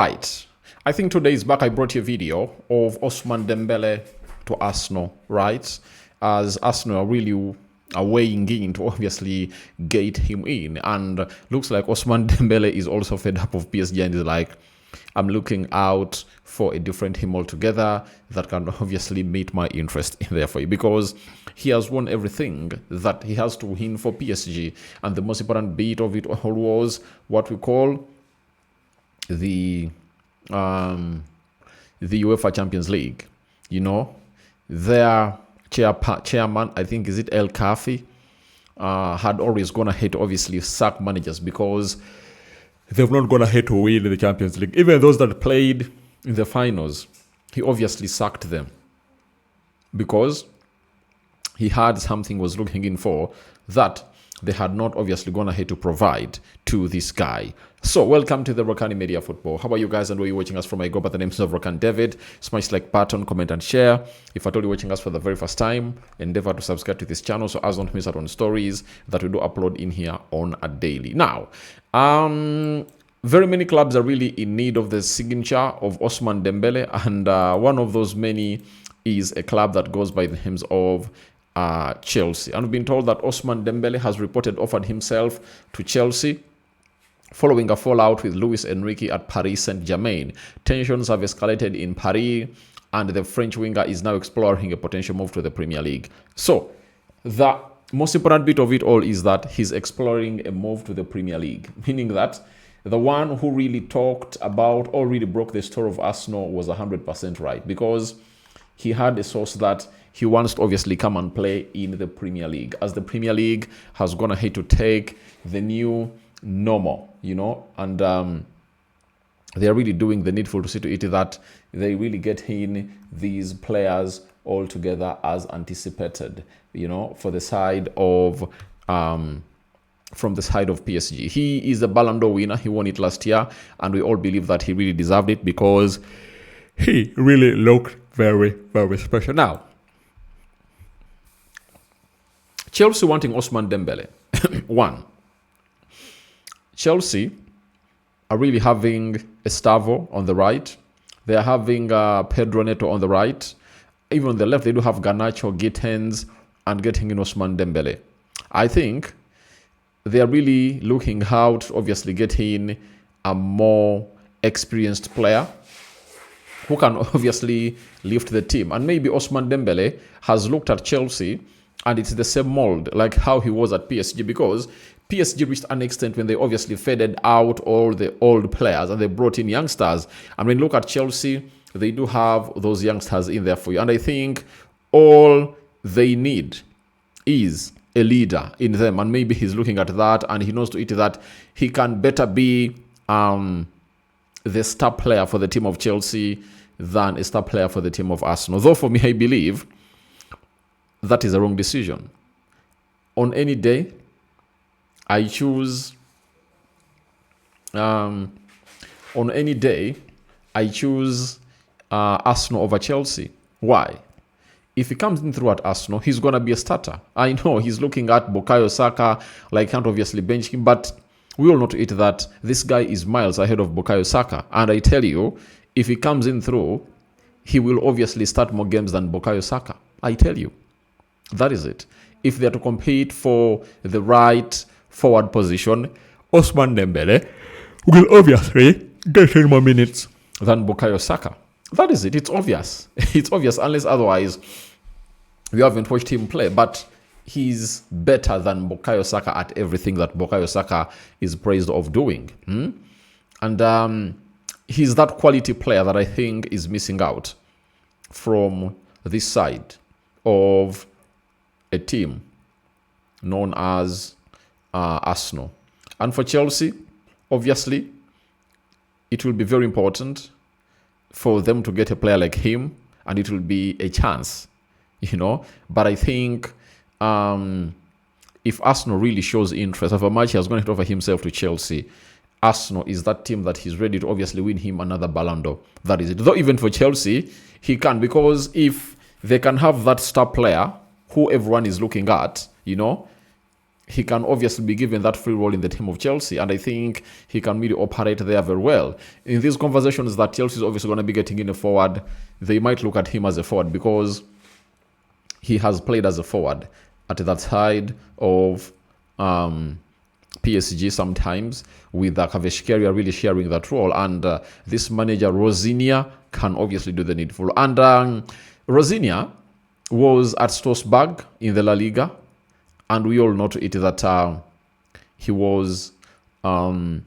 Right. I think 2 days back I brought you a video of Ousmane Dembele to Arsenal, right? As Arsenal are really weighing in to obviously gate him in. And looks like Ousmane Dembele is also fed up of PSG and is like, I'm looking out for a different him altogether that can obviously meet my interest in there for you, because he has won everything that he has to win for PSG. And the most important bit of it all was what we call the UEFA Champions League. You know, their chairman, I think, is it El Kafi, had always gone ahead to obviously sack managers because they've not gone ahead to win the Champions League. Even those that played in the finals, he obviously sacked them because he had something was looking in for that they had not obviously gone ahead to provide to this guy. So welcome to the Rokani Media Football. How are you guys and where are you watching us from? I go by the names of Rokani David. Smash like button, comment and share. If at all you're watching us for the very first time, endeavor to subscribe to this channel so as don't miss out on stories that we do upload in here on a daily. Now, very many clubs are really in need of the signature of Ousmane Dembele, and one of those many is a club that goes by the names of Chelsea. And we've been told that Ousmane Dembele has reported offered himself to Chelsea following a fallout with Luis Enrique at Paris Saint-Germain. Tensions have escalated in Paris, and the French winger is now exploring a potential move to the Premier League. So the most important bit of it all is that he's exploring a move to the Premier League, meaning that the one who really talked about or really broke the story of Arsenal was 100% right, because he had a source that he wants to obviously come and play in the Premier League, as the Premier League has gone ahead to take the new normal, you know, and they're really doing the needful to see to it that they really get in these players all together as anticipated, you know, for the side of from the side of PSG. He is a Ballon d'Or winner. He won it last year, and we all believe that he really deserved it because he really looked very, very special. Now, Chelsea wanting Ousmane Dembele. One, Chelsea are really having Estavo on the right. They are having Pedro Neto on the right. Even on the left, they do have Garnacho, Gittens, and getting in Ousmane Dembele. I think they are really looking out to obviously get in a more experienced player who can obviously lift the team. And maybe Ousmane Dembele has looked at Chelsea and it's the same mold like how he was at PSG, because PSG reached an extent when they obviously faded out all the old players and they brought in youngsters. And when you look at Chelsea, they do have those youngsters in there for you. And I think all they need is a leader in them. And maybe he's looking at that and he knows to it that he can better be the star player for the team of Chelsea than a star player for the team of Arsenal. Though for me, I believe that is a wrong decision. On any day, I choose Arsenal over Chelsea. Why? If he comes in through at Arsenal, he's going to be a starter. I know he's looking at Bukayo Saka, like can't obviously bench him, but we all know to it that this guy is miles ahead of Bukayo Saka. And I tell you, if he comes in through, he will obviously start more games than Bukayo Saka. I tell you. That is it. If they're to compete for the right forward position, Ousmane Dembele will obviously get in more minutes than Bukayo Saka. That is it. It's obvious. It's obvious, unless otherwise we haven't watched him play. But he's better than Bukayo Saka at everything that Bukayo Saka is praised of doing. And he's that quality player that I think is missing out from this side of a team known as Arsenal. And for Chelsea, obviously, it will be very important for them to get a player like him, and it will be a chance, you know. But I think if Arsenal really shows interest of a match, he has going to offer himself to Chelsea. Arsenal is that team that he's ready to obviously win him another Ballon d'Or. That is it. Though even for Chelsea, he can, because if they can have that star player who everyone is looking at, you know, he can obviously be given that free role in the team of Chelsea, and I think he can really operate there very well. In these conversations that Chelsea is obviously going to be getting in a forward, they might look at him as a forward because he has played as a forward at that side of PSG sometimes, with Kvaratskhelia really sharing that role, and this manager Rosinia can obviously do the needful. And Rosinia was at Strasbourg in the La Liga, and we all know to it that he was in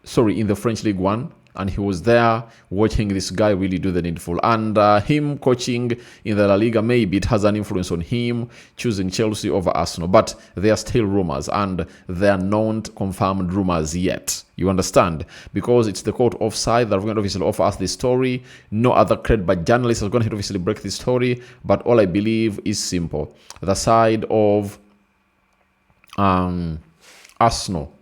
the French League One, and he was there watching this guy really do the needful. And him coaching in the La Liga, maybe it has an influence on him choosing Chelsea over Arsenal. But they are still rumors, and they are not confirmed rumors yet. You understand? Because it's the court offside that are going to obviously offer us this story. No other credit but journalists are going to obviously break this story. But all I believe is simple. The side of Arsenal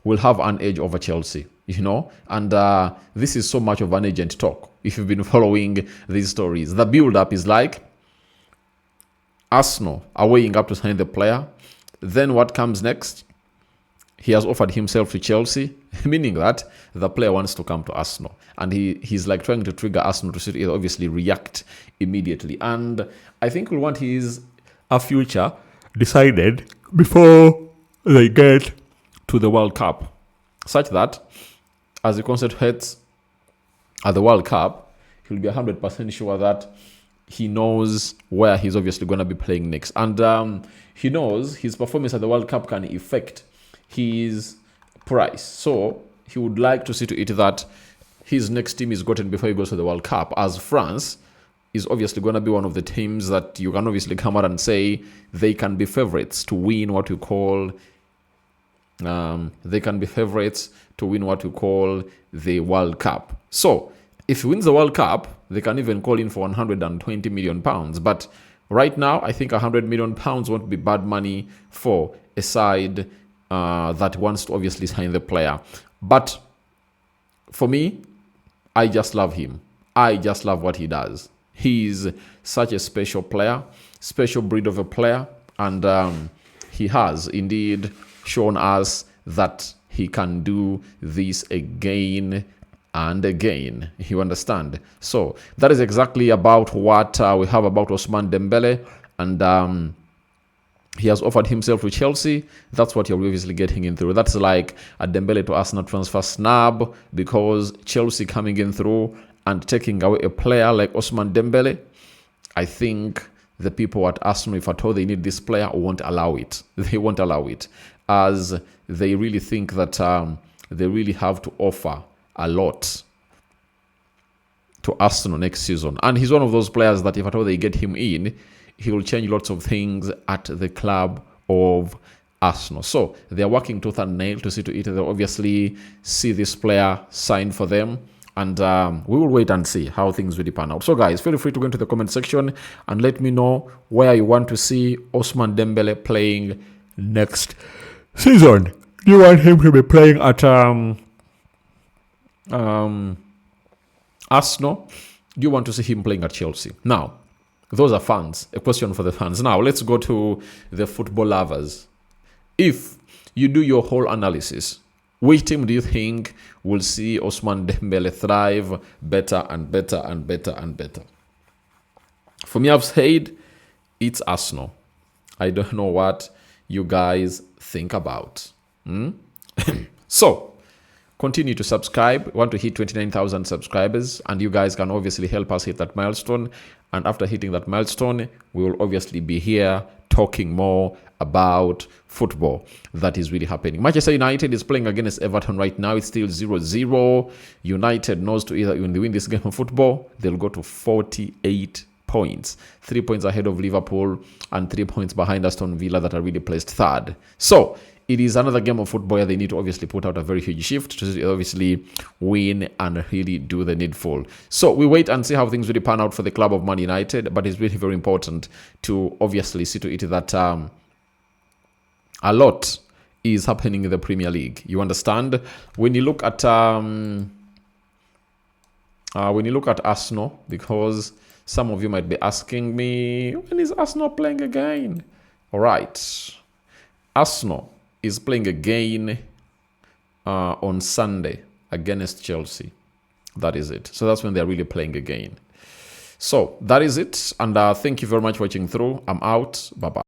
will have an edge over Chelsea. And this is so much of an agent talk. If you've been following these stories, the build-up is like Arsenal are weighing up to sign the player. Then what comes next? He has offered himself to Chelsea, meaning that the player wants to come to Arsenal, and he's like trying to trigger Arsenal to obviously react immediately. And I think we'll want a future decided before they get to the World Cup, such that as he concentrates at the World Cup, he'll be 100% sure that he knows where he's obviously going to be playing next. And he knows his performance at the World Cup can affect his price. So he would like to see to it that his next team is gotten before he goes to the World Cup, as France is obviously going to be one of the teams that you can obviously come out and say they can be favorites to win what you call the World Cup. So if he wins the World Cup, they can even call in for 120 million pounds. But right now, I think 100 million pounds won't be bad money for a side that wants to obviously sign the player. But for me, I just love him. I just love what he does. He's such a special player, special breed of a player, and he has indeed shown us that he can do this again and again. You understand? So that is exactly about what we have about Ousmane Dembele, and he has offered himself to Chelsea. That's what you're obviously getting in through. That's like a Dembele to Arsenal transfer snub, because Chelsea coming in through and taking away a player like Ousmane Dembele, I think the people at Arsenal, if at all they need this player, won't allow it. They won't allow it, as they really think that they really have to offer a lot to Arsenal next season. And he's one of those players that if at all they get him in, he will change lots of things at the club of Arsenal. So they are working tooth and nail to see to it. They obviously see this player sign for them. And we will wait and see how things really pan out. So guys, feel free to go into the comment section and let me know where you want to see Ousmane Dembele playing next season. Do you want him to be playing at Arsenal? Do you want to see him playing at Chelsea? Now, those are fans. A question for the fans. Now, let's go to the football lovers. If you do your whole analysis, which team do you think will see Ousmane Dembele thrive better and better and better and better? For me, I've said it's Arsenal. I don't know what you guys think about. So, continue to subscribe. We want to hit 29,000 subscribers, and you guys can obviously help us hit that milestone. And after hitting that milestone, we will obviously be here talking more about football that is really happening. Manchester United is playing against Everton right now. It's still 0-0. United knows to either when they win this game of football, they'll go to 48 points. 3 points ahead of Liverpool and 3 points behind Aston Villa that are really placed third. So it is another game of football where they need to obviously put out a very huge shift to obviously win and really do the needful. So we wait and see how things really pan out for the club of Man United, but it's really very important to obviously see to it that a lot is happening in the Premier League. You understand? When you look at Arsenal, because some of you might be asking me, when is Arsenal playing again? All right. Arsenal is playing again on Sunday against Chelsea. That is it. So that's when they're really playing again. So that is it. And thank you very much for watching through. I'm out. Bye-bye.